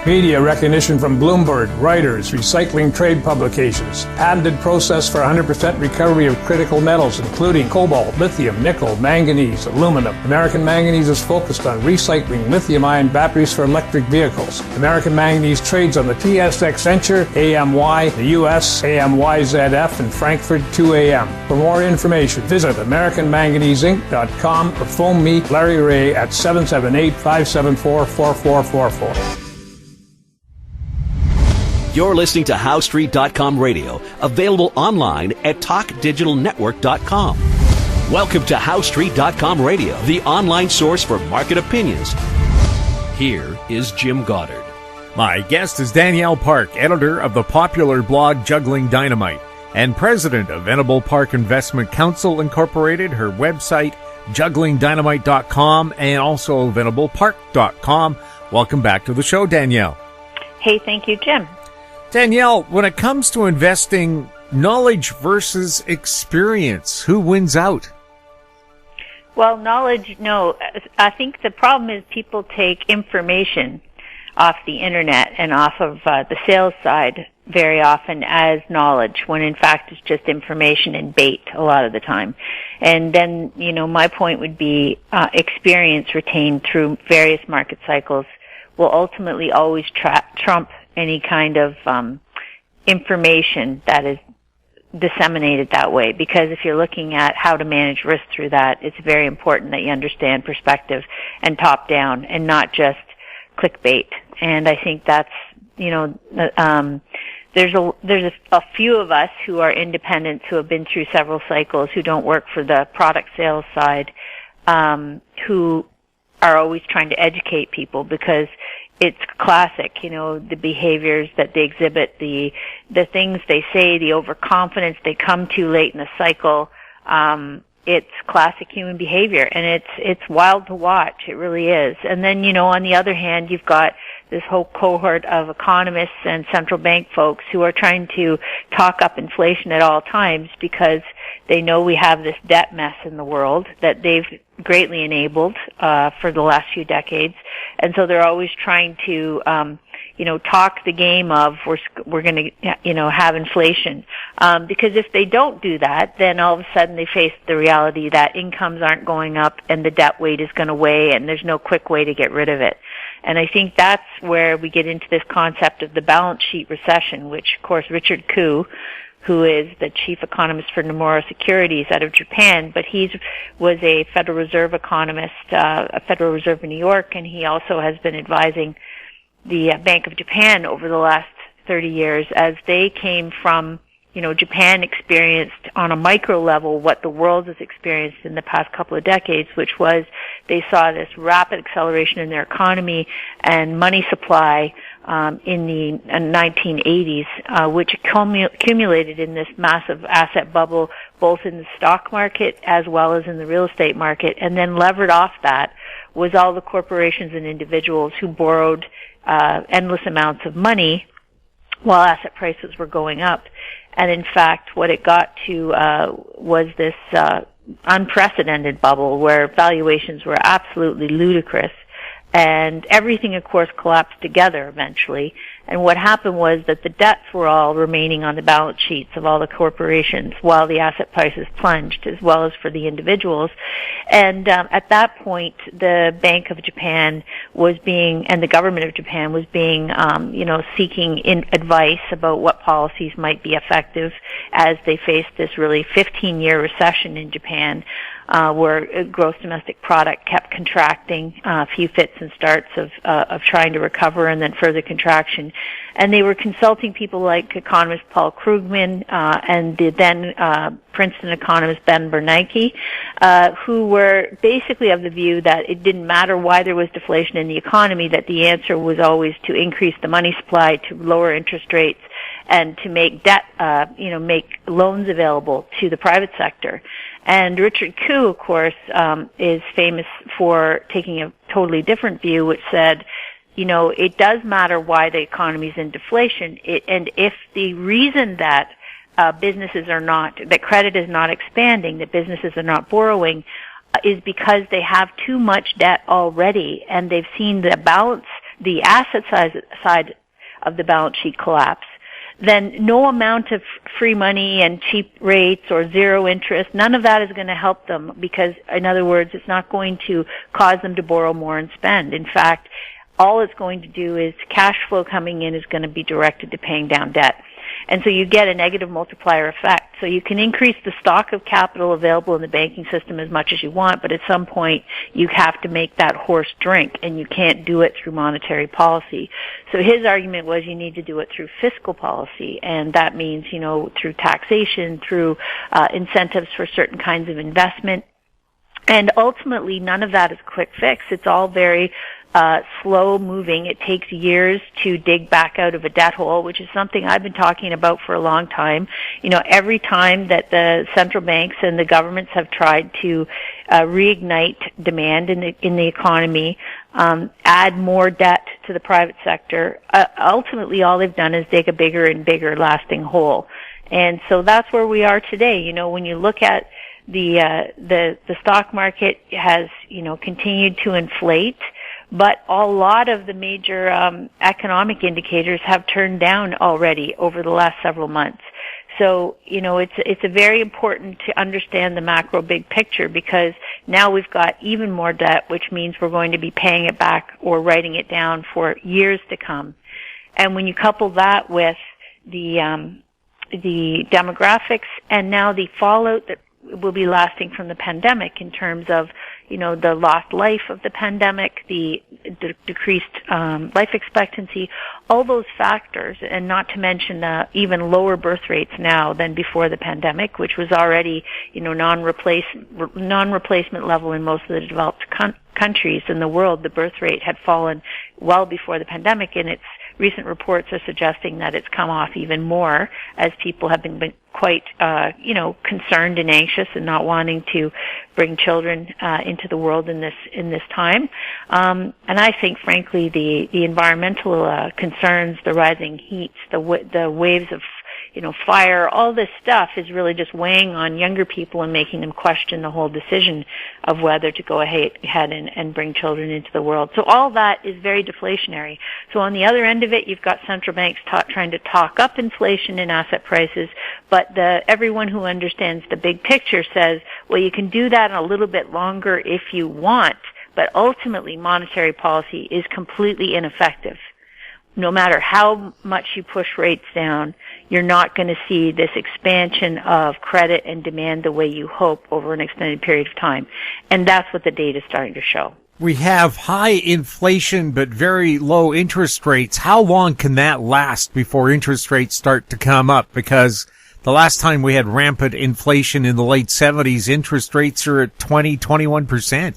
Media recognition from Bloomberg, Reuters, recycling trade publications. Patented process for 100% recovery of critical metals, including cobalt, lithium, nickel, manganese, aluminum. American Manganese is focused on recycling lithium-ion batteries for electric vehicles. American Manganese trades on the TSX Venture, AMY, the US, AMYZF, and Frankfurt 2AM. For more information, visit AmericanManganeseInc.com or phone me, Larry Ray, at 778-574-4444. You're listening to HowStreet.com radio, available online at TalkDigitalNetwork.com. Welcome to HowStreet.com radio, the online source for market opinions. Here is Jim Goddard. My guest is Danielle Park, editor of the popular blog Juggling Dynamite and president of Venable Park Investment Council Incorporated, her website jugglingdynamite.com and also venablepark.com. Welcome back to the show, Danielle. Hey, thank you, Jim. Danielle, when it comes to investing, knowledge versus experience, who wins out? Well, knowledge, no. I think the problem is people take information off the internet and off of the sales side very often as knowledge, when in fact it's just information and bait a lot of the time. And then, my point would be experience retained through various market cycles will ultimately always trump any kind of information that is disseminated that way, because if you're looking at how to manage risk through that, it's very important that you understand perspective and top down and not just clickbait. And I think that's, there's a few of us who are independents who have been through several cycles, who don't work for the product sales side, who are always trying to educate people, because it's classic, the behaviors that they exhibit, the things they say, the overconfidence they come to late in the cycle. It's classic human behavior, and it's wild to watch. It really is. And then, on the other hand, you've got this whole cohort of economists and central bank folks who are trying to talk up inflation at all times because they know we have this debt mess in the world that they've greatly enabled for the last few decades. And so they're always trying to talk the game of we're going to have inflation, because if they don't do that, then all of a sudden they face the reality that incomes aren't going up and the debt weight is going to weigh, and there's no quick way to get rid of it. And I think that's where we get into this concept of the balance sheet recession, which of course Richard Koo, who is the chief economist for Nomura Securities out of Japan, but he was a Federal Reserve economist, a Federal Reserve in New York, and he also has been advising the Bank of Japan over the last 30 years as they came from, Japan experienced on a micro level what the world has experienced in the past couple of decades, which was they saw this rapid acceleration in their economy and money supply in the 1980s, which accumulated in this massive asset bubble, both in the stock market as well as in the real estate market. And then levered off that was all the corporations and individuals who borrowed endless amounts of money while asset prices were going up. And in fact, what it got to was this unprecedented bubble where valuations were absolutely ludicrous. And everything, of course, collapsed together eventually. And what happened was that the debts were all remaining on the balance sheets of all the corporations while the asset prices plunged, as well as for the individuals. And at that point, the Bank of Japan and the government of Japan was being, seeking advice about what policies might be effective as they faced this really 15-year recession in Japan. Where gross domestic product kept contracting, a few fits and starts of trying to recover and then further contraction. And they were consulting people like economist Paul Krugman and the then Princeton economist Ben Bernanke, who were basically of the view that it didn't matter why there was deflation in the economy, that the answer was always to increase the money supply, to lower interest rates, and to make debt, make loans available to the private sector. And Richard Koo, of course, is famous for taking a totally different view, which said, it does matter why the economy is in deflation. And if the reason that that credit is not expanding, that businesses are not borrowing, is because they have too much debt already, and they've seen the balance the asset side of the balance sheet collapse, then no amount of free money and cheap rates or zero interest, none of that is going to help them because, in other words, it's not going to cause them to borrow more and spend. In fact, all it's going to do is cash flow coming in is going to be directed to paying down debt. And so you get a negative multiplier effect. So you can increase the stock of capital available in the banking system as much as you want, but at some point you have to make that horse drink, and you can't do it through monetary policy. So his argument was you need to do it through fiscal policy, and that means, through taxation, through incentives for certain kinds of investment. And ultimately, none of that is a quick fix. It's all very slow moving. It takes years to dig back out of a debt hole, which is something I've been talking about for a long time. Every time that the central banks and the governments have tried to reignite demand in the economy, add more debt to the private sector, ultimately all they've done is dig a bigger and bigger lasting hole. And so that's where we are today. When you look at the stock market has, continued to inflate, but a lot of the major economic indicators have turned down already over the last several months. So, it's a very important to understand the macro big picture, because now we've got even more debt, which means we're going to be paying it back or writing it down for years to come. And when you couple that with the demographics and now the fallout that will be lasting from the pandemic in terms of, the lost life of the pandemic, the decreased life expectancy, all those factors, and not to mention even lower birth rates now than before the pandemic, which was already, non-replacement level in most of the developed countries in the world. The birth rate had fallen well before the pandemic, and its recent reports are suggesting that it's come off even more as people have been quite, concerned and anxious and not wanting to bring children into the world in this time. And I think, frankly, the environmental concerns, the rising heats, the waves of fire, all this stuff is really just weighing on younger people and making them question the whole decision of whether to go ahead and bring children into the world. So all that is very deflationary. So on the other end of it, you've got central banks trying to talk up inflation and asset prices, but everyone who understands the big picture says, well, you can do that a little bit longer if you want, but ultimately monetary policy is completely ineffective. No matter how much you push rates down, you're not going to see this expansion of credit and demand the way you hope over an extended period of time. And that's what the data is starting to show. We have high inflation but very low interest rates. How long can that last before interest rates start to come up? Because the last time we had rampant inflation in the late 70s, interest rates are at 21%.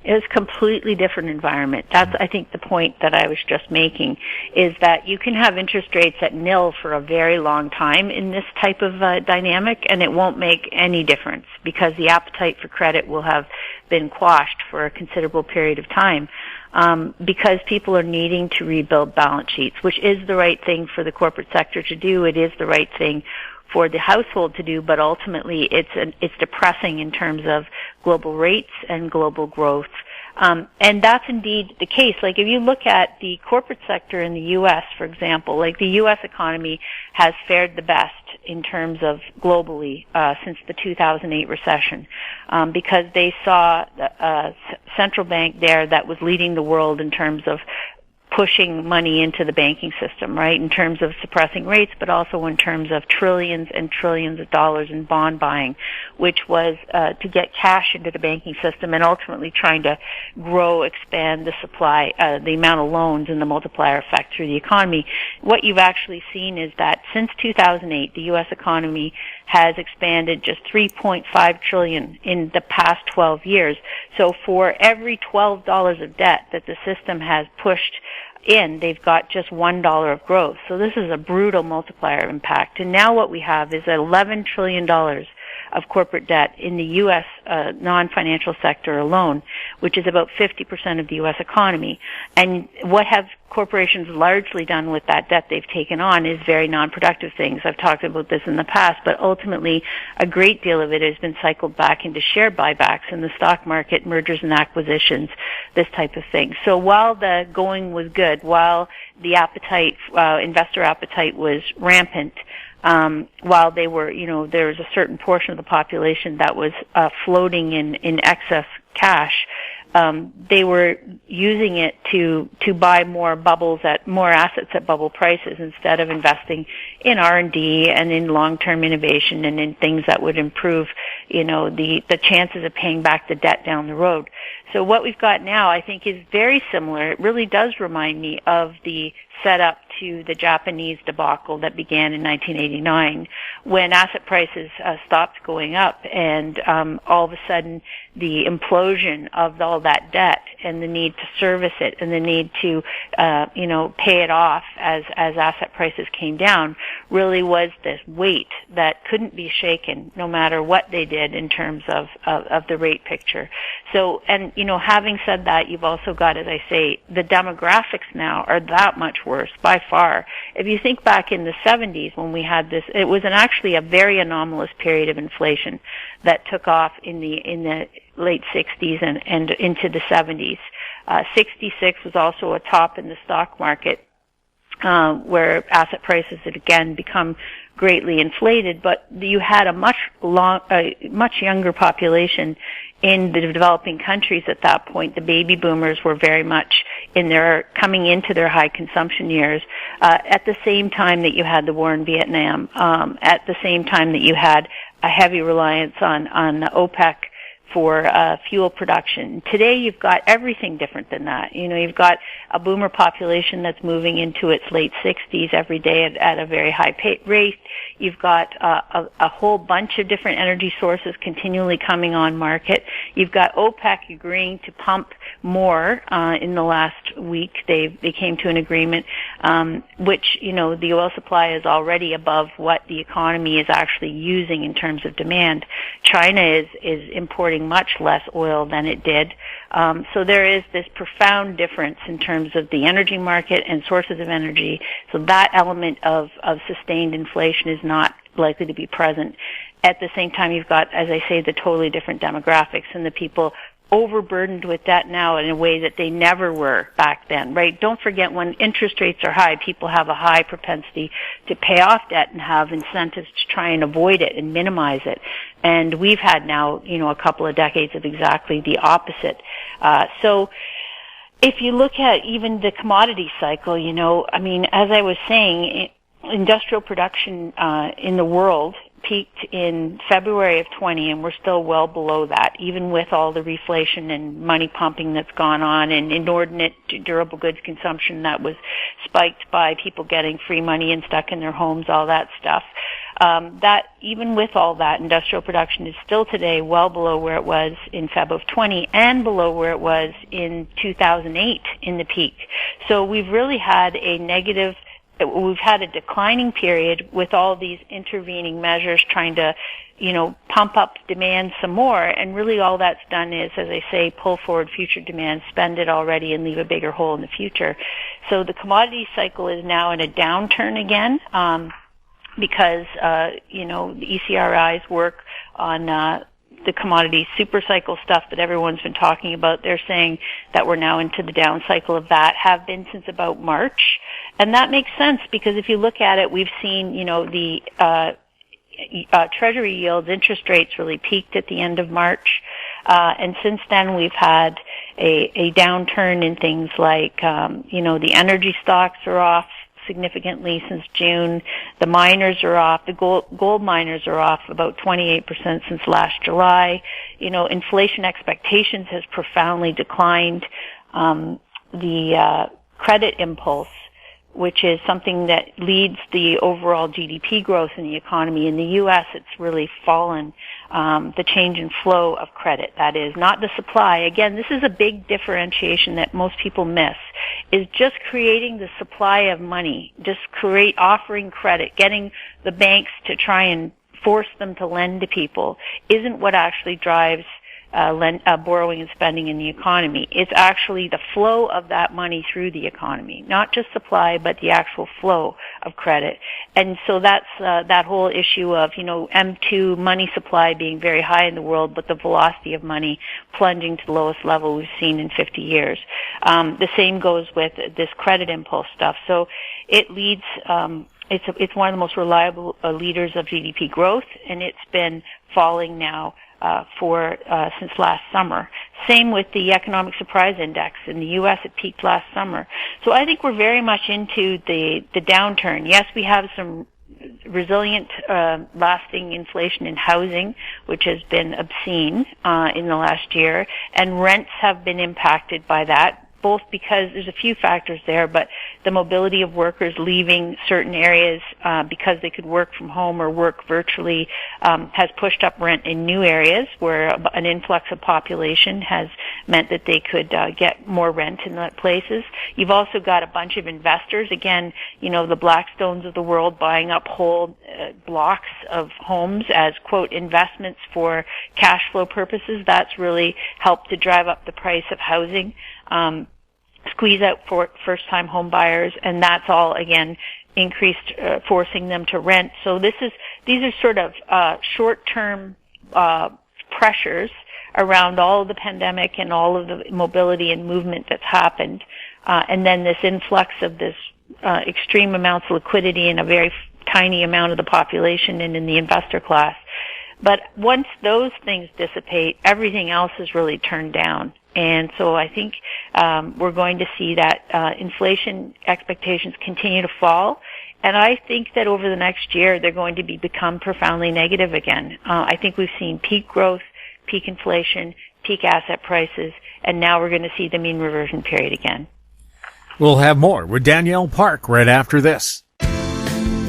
It's a completely different environment. That's, I think, the point that I was just making, is that you can have interest rates at nil for a very long time in this type of dynamic, and it won't make any difference because the appetite for credit will have been quashed for a considerable period of time. Because people are needing to rebuild balance sheets, which is the right thing for the corporate sector to do. It is the right thing for the household to do, but ultimately it's depressing in terms of global rates and global growth. And that's indeed the case. Like, if you look at the corporate sector in the U.S., for example, like the U.S. economy has fared the best in terms of globally since the 2008 recession, because they saw a central bank there that was leading the world in terms of pushing money into the banking system, right, in terms of suppressing rates, but also in terms of trillions and trillions of dollars in bond buying, which was to get cash into the banking system and ultimately trying to expand the supply, the amount of loans and the multiplier effect through the economy. What you've actually seen is that since 2008, the U.S. economy has expanded just $3.5 trillion in the past 12 years. So for every $12 of debt that the system has pushed in, they've got just $1 of growth. So this is a brutal multiplier impact. And now what we have is $11 trillion of corporate debt in the U.S. non-financial sector alone, which is about 50% of the U.S. economy. And what have corporations largely done with that debt they've taken on is very non-productive things. I've talked about this in the past, but ultimately a great deal of it has been cycled back into share buybacks in the stock market, mergers and acquisitions, this type of thing. So while the going was good, while the appetite, investor appetite was rampant, while they were, there was a certain portion of the population that was floating in excess cash, they were using it to buy more assets at bubble prices instead of investing in R&D and in long-term innovation and in things that would improve, the chances of paying back the debt down the road. So what we've got now, I think, is very similar. It really does remind me of the setup to the Japanese debacle that began in 1989 when asset prices stopped going up and all of a sudden the implosion of all that debt and the need to service it and the need to pay it off as asset prices came down really was this weight that couldn't be shaken no matter what they did in terms of the rate picture. So, and having said that, you've also got, as I say, the demographics now are that much worse by far. If you think back in the 70s when we had this, it was actually a very anomalous period of inflation that took off in the late 60s and into the 70s. 66 was also a top in the stock market, where asset prices had again become greatly inflated, but you had a much younger population in the developing countries at that point. The baby boomers were very much coming into their high consumption years, at the same time that you had the war in Vietnam, at the same time that you had a heavy reliance on OPEC for fuel production. Today you've got everything different than that. You've got a boomer population that's moving into its late 60s every day at a very high rate. You've got a whole bunch of different energy sources continually coming on market. You've got OPEC agreeing to pump more in the last week. They came to an agreement, which, the oil supply is already above what the economy is actually using in terms of demand. China is importing much less oil than it did. So there is this profound difference in terms of the energy market and sources of energy. So that element of sustained inflation is not likely to be present. At the same time, you've got, as I say, the totally different demographics and the people overburdened with debt now in a way that they never were back then, right? Don't forget, when interest rates are high, people have a high propensity to pay off debt and have incentives to try and avoid it and minimize it. And we've had now, a couple of decades of exactly the opposite. So if you look at even the commodity cycle, as I was saying, industrial production in the world peaked in February of 20, and we're still well below that, even with all the reflation and money pumping that's gone on and inordinate durable goods consumption that was spiked by people getting free money and stuck in their homes, all that stuff. That even with all that, industrial production is still today well below where it was in Feb of 20 and below where it was in 2008 in the peak. So we've really had we've had a declining period with all these intervening measures trying to, pump up demand some more. And really all that's done is, as I say, pull forward future demand, spend it already and leave a bigger hole in the future. So the commodity cycle is now in a downturn again, because, the ECRI's work on, the commodity super cycle stuff that everyone's been talking about, they're saying that we're now into the down cycle of that, have been since about March. And that makes sense because if you look at it, we've seen, the Treasury yields, interest rates really peaked at the end of March. And since then we've had a downturn in things like, the energy stocks are off significantly since June. The miners are off. The gold miners are off about 28% since last July. Inflation expectations has profoundly declined. The credit impulse, which is something that leads the overall GDP growth in the economy. In the U.S., it's really fallen. The change in flow of credit, that is, not the supply. Again, this is a big differentiation that most people miss, is just creating the supply of money, offering credit, getting the banks to try and force them to lend to people isn't what actually drives borrowing and spending in the economy. It's actually the flow of that money through the economy, not just supply, but the actual flow of credit. And so that's that whole issue of, M2 money supply being very high in the world, but the velocity of money plunging to the lowest level we've seen in 50 years. The same goes with this credit impulse stuff. So it leads, it's one of the most reliable leaders of GDP growth, and it's been falling now since last summer. Same with the economic surprise index in the U.S. It peaked last summer. So I think we're very much into the downturn. Yes, we have some resilient, lasting inflation in housing, which has been obscene in the last year, and rents have been impacted by that, both because there's a few factors there, but the mobility of workers leaving certain areas because they could work from home or work virtually has pushed up rent in new areas where an influx of population has meant that they could get more rent in the places. You've also got a bunch of investors, again, the Blackstones of the world buying up whole blocks of homes as, quote, investments for cash flow purposes. That's really helped to drive up the price of housing. Squeeze out for first-time home buyers, and that's all, again, increased, forcing them to rent. So these are sort of short-term pressures around all of the pandemic and all of the mobility and movement that's happened, and then this influx of this extreme amounts of liquidity in a very tiny amount of the population and in the investor class. But once those things dissipate, everything else is really turned down. And so I think we're going to see that inflation expectations continue to fall. And I think that over the next year, they're going to become profoundly negative again. I think we've seen peak growth, peak inflation, peak asset prices, and now we're going to see the mean reversion period again. We'll have more with Danielle Park right after this.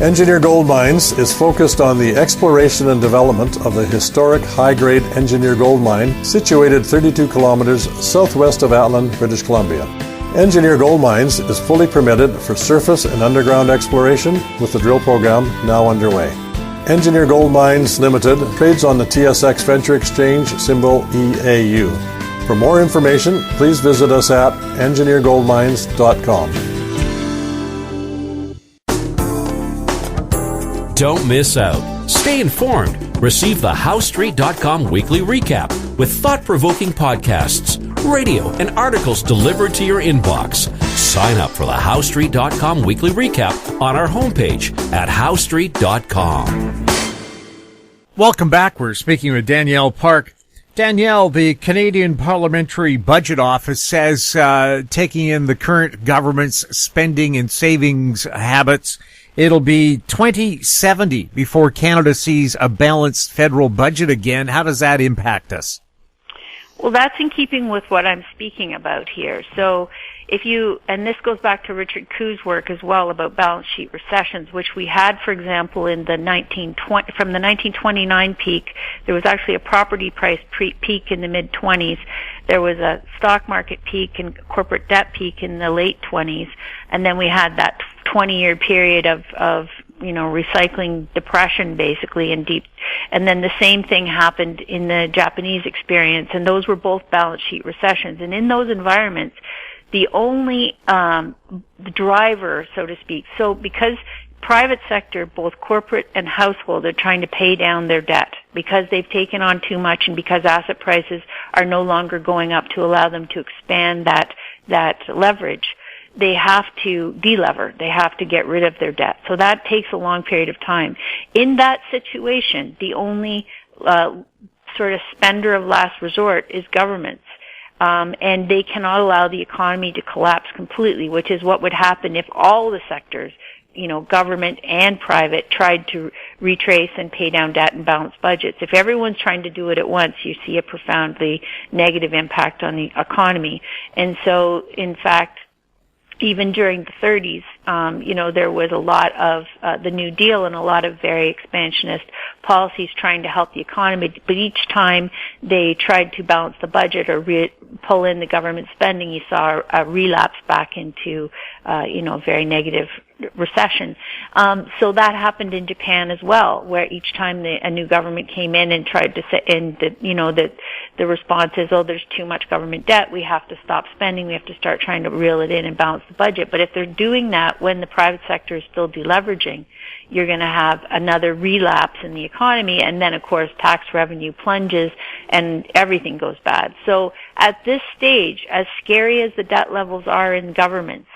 Engineer Gold Mines is focused on the exploration and development of the historic high-grade Engineer Gold Mine situated 32 kilometers southwest of Atlin, British Columbia. Engineer Gold Mines is fully permitted for surface and underground exploration with the drill program now underway. Engineer Gold Mines Limited trades on the TSX Venture Exchange, symbol EAU. For more information, please visit us at engineergoldmines.com. Don't miss out. Stay informed. Receive the HowStreet.com weekly recap with thought-provoking podcasts, radio, and articles delivered to your inbox. Sign up for the HowStreet.com weekly recap on our homepage at HowStreet.com. Welcome back. We're speaking with Danielle Park. Danielle, the Canadian Parliamentary Budget Office says taking in the current government's spending and savings habits, it'll be 2070 before Canada sees a balanced federal budget again. How does that impact us? Well, that's in keeping with what I'm speaking about here. So and this goes back to Richard Koo's work as well about balance sheet recessions, which we had, for example, in the from the 1929 peak, there was actually a property price peak in the mid-20s. There was a stock market peak and corporate debt peak in the late 20s, and then we had that 20-year period of recycling depression basically and then the same thing happened in the Japanese experience, and those were both balance sheet recessions. And in those environments, the only driver, so to speak, so because private sector, both corporate and household, are trying to pay down their debt because they've taken on too much and because asset prices are no longer going up to allow them to expand that leverage, they have to delever. They have to get rid of their debt. So that takes a long period of time. In that situation, the only sort of spender of last resort is governments. And they cannot allow the economy to collapse completely, which is what would happen if all the sectors, government and private, tried to retrace and pay down debt and balance budgets. If everyone's trying to do it at once, you see a profoundly negative impact on the economy. And so, in fact, even during the 30s, there was a lot of the New Deal and a lot of very expansionist policies trying to help the economy, but each time they tried to balance the budget or pull in the government spending, you saw a relapse back into, very negative recession. So that happened in Japan as well, where each time a new government came in and tried to say, and that the response is, oh, there's too much government debt, we have to stop spending, we have to start trying to reel it in and balance the budget. But if they're doing that when the private sector is still deleveraging, you're going to have another relapse in the economy, and then, of course, tax revenue plunges and everything goes bad. So at this stage, as scary as the debt levels are in governments,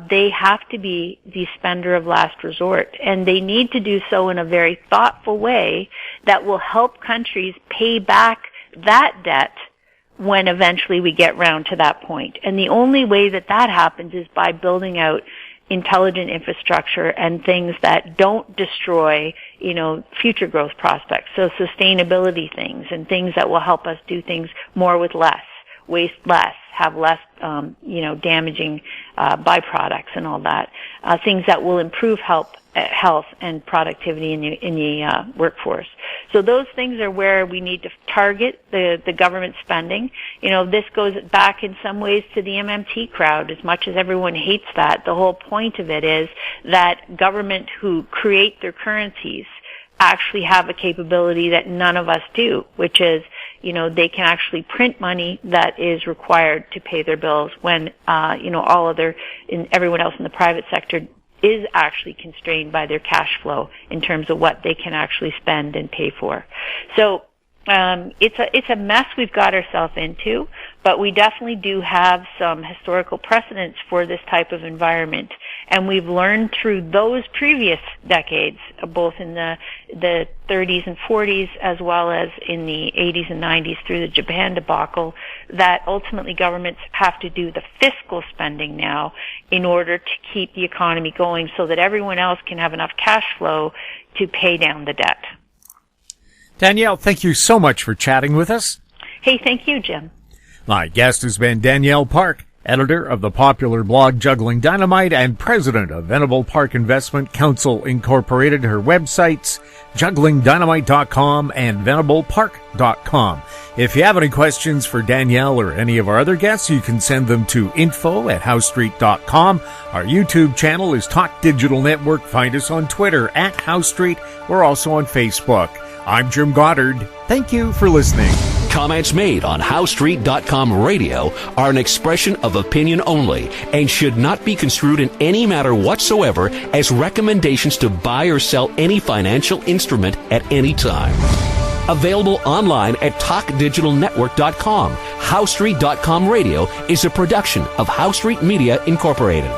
they have to be the spender of last resort, and they need to do so in a very thoughtful way that will help countries pay back that debt when eventually we get round to that point. And the only way that happens is by building out intelligent infrastructure and things that don't destroy, future growth prospects. So sustainability things and things that will help us do things more with less, waste less, have less, damaging byproducts and all that. Things that will improve health and productivity in the workforce. So those things are where we need to target the government spending. This goes back in some ways to the MMT crowd. As much as everyone hates that, the whole point of it is that government who create their currencies actually have a capability that none of us do, which is, they can actually print money that is required to pay their bills when, everyone else in the private sector is actually constrained by their cash flow in terms of what they can actually spend and pay for. So, it's a mess we've got ourselves into, but we definitely do have some historical precedents for this type of environment. And we've learned through those previous decades, both in the 30s and 40s as well as in the 80s and 90s through the Japan debacle, that ultimately governments have to do the fiscal spending now in order to keep the economy going so that everyone else can have enough cash flow to pay down the debt. Danielle, thank you so much for chatting with us. Hey, thank you, Jim. My guest has been Danielle Park, editor of the popular blog Juggling Dynamite and president of Venable Park Investment Council Incorporated. Her websites, jugglingdynamite.com and venablepark.com. If you have any questions for Danielle or any of our other guests, you can send them to info@housestreet.com. Our YouTube channel is Talk Digital Network. Find us on Twitter @HouseStreet. We're also on Facebook. I'm Jim Goddard. Thank you for listening. Comments made on HowStreet.com radio are an expression of opinion only and should not be construed in any matter whatsoever as recommendations to buy or sell any financial instrument at any time. Available online at TalkDigitalNetwork.com. HowStreet.com radio is a production of HowStreet Media Incorporated.